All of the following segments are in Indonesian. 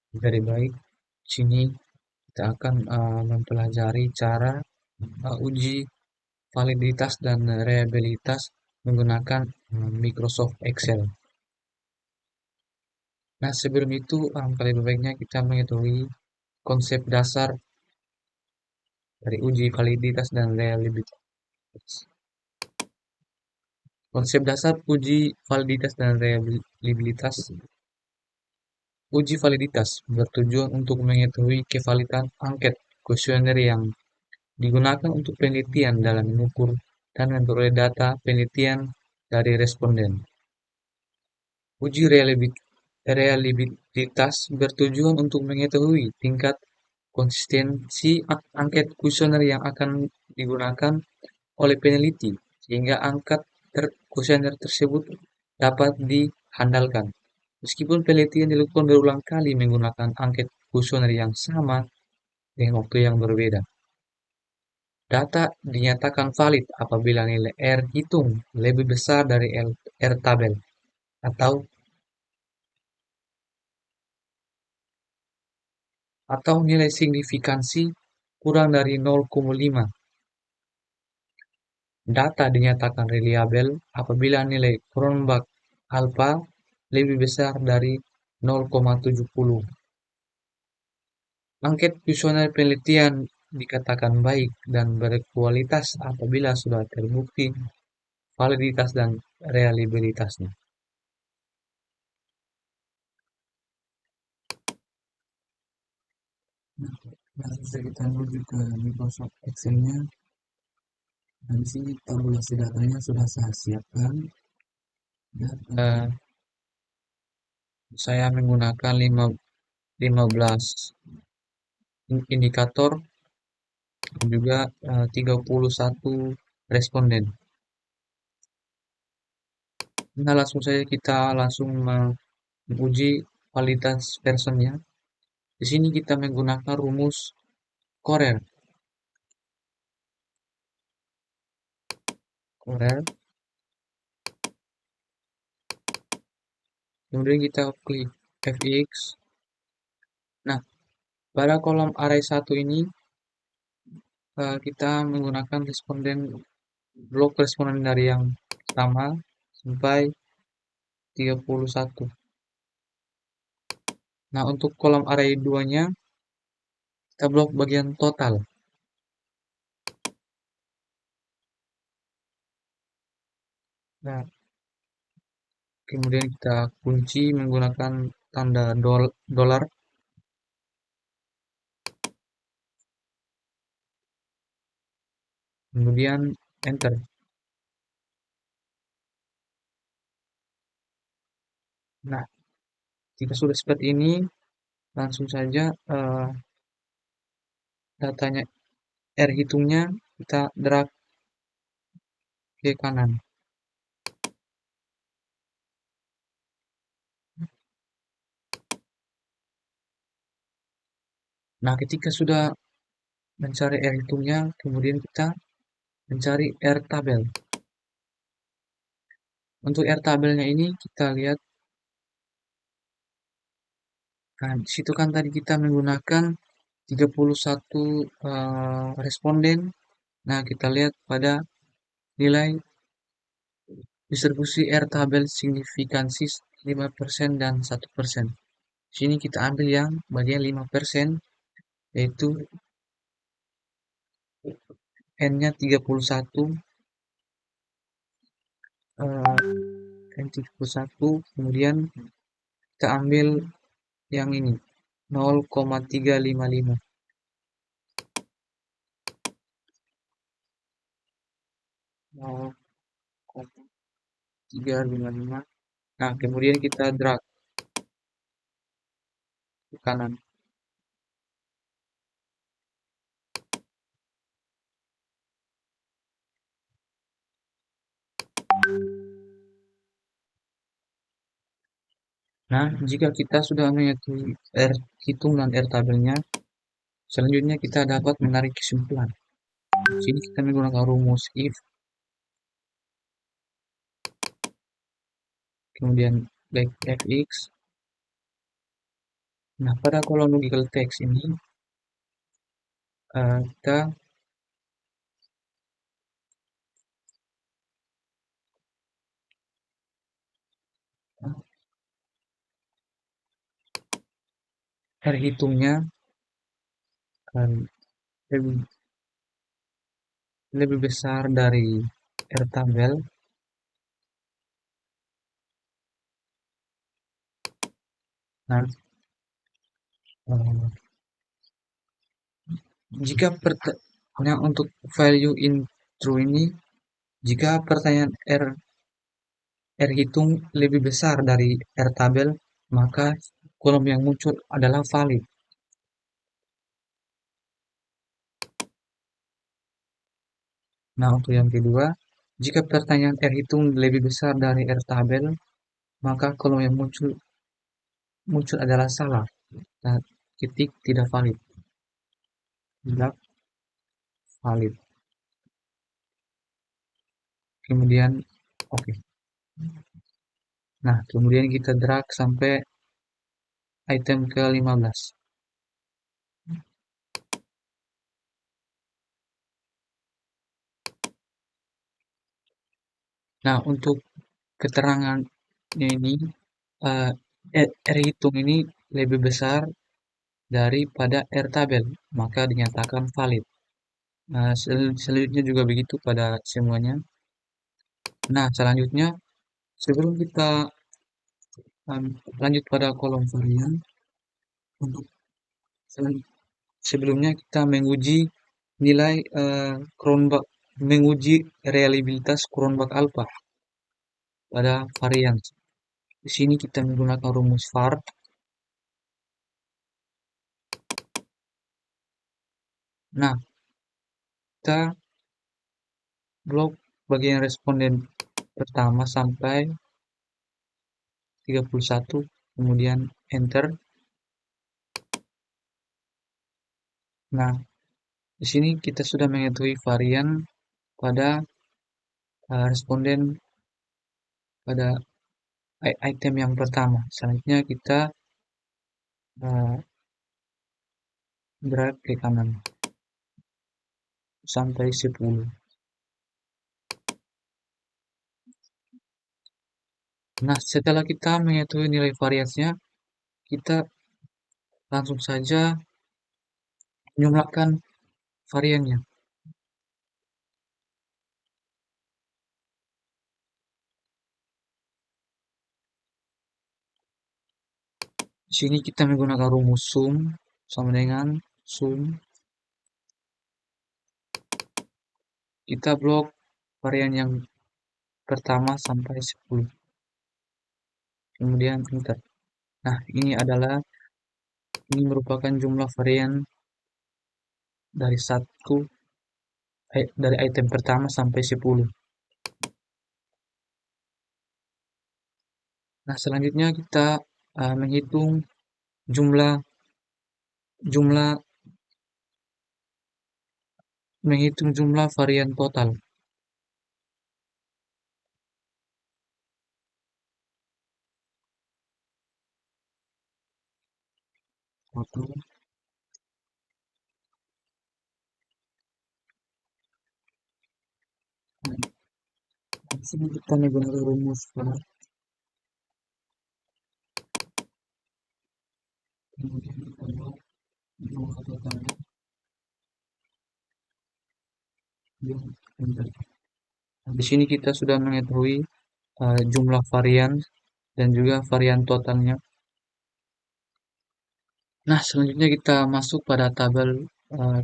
Dari baik, sini kita akan mempelajari cara uji validitas dan reliabilitas menggunakan Microsoft Excel. Nah, sebelum itu lebih baiknya kita mengetahui konsep dasar dari uji validitas dan reliabilitas. Konsep dasar uji validitas dan reliabilitas. Uji validitas bertujuan untuk mengetahui kevalidan angket kuesioner yang digunakan untuk penelitian dalam mengukur dan memperoleh data penelitian dari responden. Uji reliabilitas bertujuan untuk mengetahui tingkat konsistensi angket kuesioner yang akan digunakan oleh peneliti, sehingga kuesioner tersebut dapat dihandalkan. Meskipun penelitian dilakukan berulang kali menggunakan angket kuesioner yang sama dengan waktu yang berbeda. Data dinyatakan valid apabila nilai R hitung lebih besar dari R tabel atau nilai signifikansi kurang dari 0,5. Data dinyatakan reliabel apabila nilai Cronbach alpha lebih besar dari 0,70. Angket kuesioner penelitian dikatakan baik dan berkualitas apabila sudah terbukti validitas dan reliabilitasnya. Nah, bisa kita menuju ke Microsoft Excel-nya. Nah, di sini tabulasi datanya sudah saya siapkan. Dan, saya menggunakan 15 indikator dan juga 31 responden. Nah, langsung saja kita langsung menguji kualitas personnya. Di sini kita menggunakan rumus Corel. Kemudian kita klik Fx. Nah, pada kolom array 1 ini kita menggunakan blok responden dari yang pertama sampai 31. Nah, untuk kolom array 2-nya kita blok bagian total. Nah, kemudian kita kunci menggunakan tanda dolar. Kemudian enter. Nah, jika sudah seperti ini, langsung saja datanya R hitungnya kita drag ke kanan. Nah, ketika sudah mencari R hitungnya, kemudian kita mencari R tabel. Untuk R tabelnya ini kita lihat, nah di situ kan tadi kita menggunakan 31 responden. Nah, kita lihat pada nilai distribusi R tabel signifikansi 5% dan 1%. Sini kita ambil yang bagian 5%, yaitu N-nya 31, N31, kemudian kita ambil yang ini 0,355. 0,355. Nah, kemudian kita drag ke kanan. Nah, jika kita sudah mengetahui R hitung dan R tabelnya, selanjutnya kita dapat menarik kesimpulan. Di sini kita menggunakan rumus if, kemudian back fx, Nah, pada kolom logical text ini kita hitungnya kan lebih, lebih besar dari R tabel. Nah, eh, jika pertanyaan untuk value in true ini, jika pertanyaan R hitung lebih besar dari R tabel, maka kolom yang muncul adalah valid. Nah, untuk yang kedua, jika pertanyaan R hitung lebih besar dari R tabel, maka kolom yang muncul muncul adalah salah. Nah, titik tidak valid. Tidak valid. Kemudian, oke. Nah, kemudian kita drag sampai item ke-15. Nah, untuk keterangan ini, eh, R hitung ini lebih besar daripada R tabel, maka dinyatakan valid. Nah, selanjutnya juga begitu pada semuanya. Nah, selanjutnya sebelum kita lanjut pada kolom varian, untuk sebelumnya kita menguji nilai Cronbach, menguji reliabilitas Cronbach alpha pada varian. Di sini kita menggunakan rumus var. Nah, kita blok bagian responden pertama sampai 31, kemudian enter. Nah, di sini kita sudah mengetahui varian pada responden pada item yang pertama. Selanjutnya kita uh, drag ke kanan sampai 10. Nah, setelah kita mengetahui nilai variasinya, kita langsung saja menjumlahkan variannya. Di sini kita menggunakan rumus sum sama dengan sum. Kita blok varian yang pertama sampai 10. Kemudian enter. Nah, ini merupakan jumlah varian dari dari item pertama sampai 10. Nah, selanjutnya kita menghitung jumlah jumlah varian total. Total. Di sini kita menggunakan rumus var. Kemudian kita buat jumlah totalnya. Nah, di sini kita sudah mengetahui jumlah varian dan juga varian totalnya. Nah, selanjutnya kita masuk pada tabel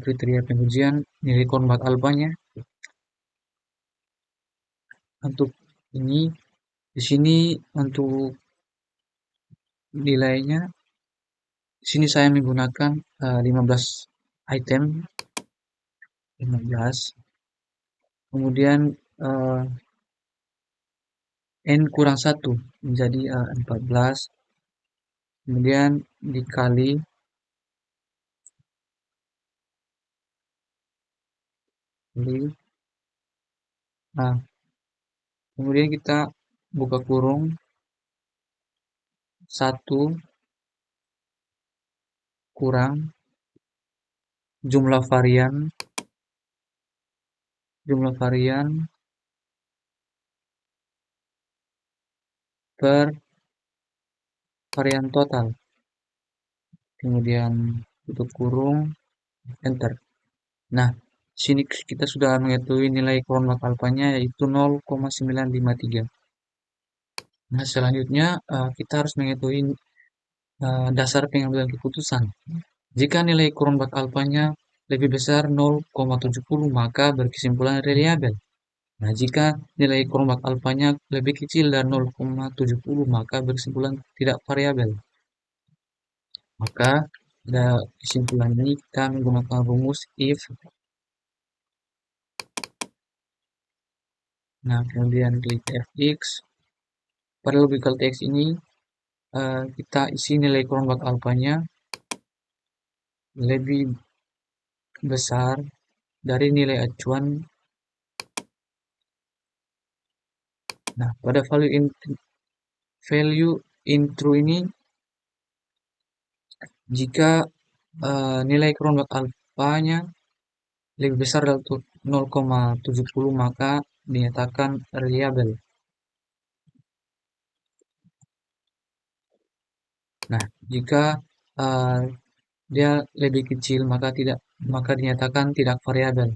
kriteria pengujian nilai Cronbach alpha-nya. Untuk ini, di sini untuk nilainya, di sini saya menggunakan 15 item, 15. Kemudian N kurang 1 menjadi 14. Kemudian dikali nah, kemudian kita buka kurung 1 kurang jumlah varian per varian total. Kemudian tutup kurung, enter. Nah, sini kita sudah mengetahui nilai Kronbach alfanya yaitu 0,953. Nah, selanjutnya kita harus mengetahui dasar pengambilan keputusan. Jika nilai Kronbach alfanya lebih besar 0,70 maka berkesimpulan reliabel. Nah, jika nilai Kronbach alfanya lebih kecil dari 0,70 maka berkesimpulan tidak variabel. Maka pada kesimpulan ini kita menggunakan rumus if. Nah, kemudian klik fx. Pada logical text ini kita isi nilai Kronbach alfanya lebih besar dari nilai acuan. Nah, pada value in true ini, jika nilai Kronbach alfanya lebih besar dari 0,70 maka dinyatakan reliable. Nah, jika dia lebih kecil maka dinyatakan tidak variabel.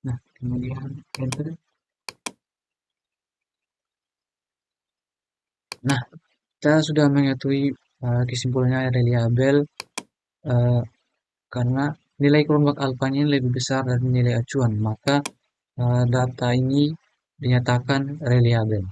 Nah, kemudian enter. Nah, kita sudah mengetahui kesimpulannya reliabel karena nilai Kronbach alfanya lebih besar dari nilai acuan, maka data ini dinyatakan reliabel.